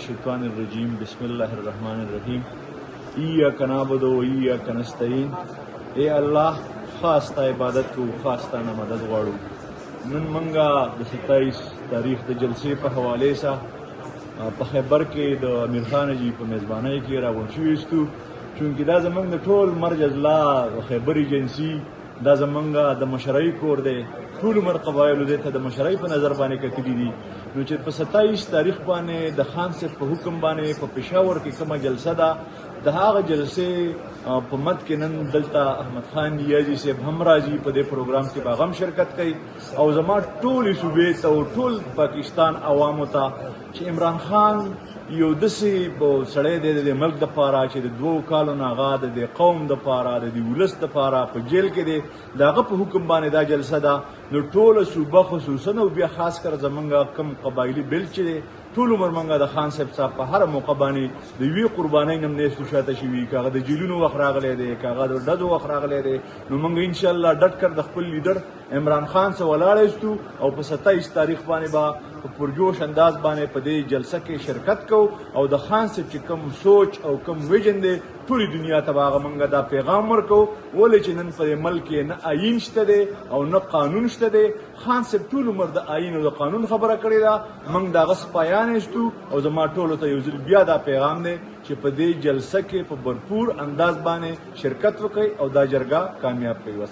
الشیطان الرجیم بسم الله الرحمن الرحیم ایاک نعبد و ایاک نستعین. اے الله خاص تا عبادت کو خاص تا نه مدد غواړو. نن منګه د 27 تاریخ د جلسې په حواله سره په خیبر کې د امیر خان جی په میزبانۍ کې راغون شویستو چونکې دا زمونږ د ټول مرج اضلاع خیبر ایجنسي دا زمونږ د مشرعي کور دی. ټول عمر قبایلو دې ته د مشرعي په نظر باندې کتلي دي. نو چې په 27 تاریخ باندې د خان صاحب په حکم باندې په پېښور کې کومه جلسه ده د هغه جلسې په مد کې نن دلته احمد خان نیازي صاحب هم راځي په دې پروګرام کې به هم شرکت کوي او زما ټولې صوبې ته او ټول پاکستان عوامو ته چې عمران خان یو داسې سړی دی د ملک دپاره چې د 2 کالو نه هغه د قوم دپاره د ولس دپاره په جیل کې دی د هغه په حکم باندې دا جلسه ده. نو ټوله صوبه خصوصا او بیا خاص کر زمونږ کم قبایلي بیل چې دی ټول عمر منګه د خان صاحب صاحب په هر موقع باندې د یوې قربانۍ نه نیستو شاته شوي که هغه د جیلونو وخت راغلی دی که هغه د ډزو وخت راغلی دی. نو موږ انشاءالله ډډ کر د خپل لیډر عمران خان سره ولاړ یستو او په 27 تاریخ باندې به په پرجوش انداز باندې په دې جلسه کې شرکت کوو او د خان صاحب چې کوم سوچ او کوم ویژن دی ټولې دنیا ته به هغه موږ دا پیغام ورکوو. ولې چې نن په ملک کې نه آیین شته دی او نه قانون شته دی. خان صاحب ټول عمر د آیین او د قانون خبره کړې ده. موږ د هغه سپایان یستو او زما ټولو ته یو ځل بیا دا پیغام دی چې په دې جلسه کې په بھرپور انداز باندې شرکت وکړئ او دا جرګه کامیاب کړئ.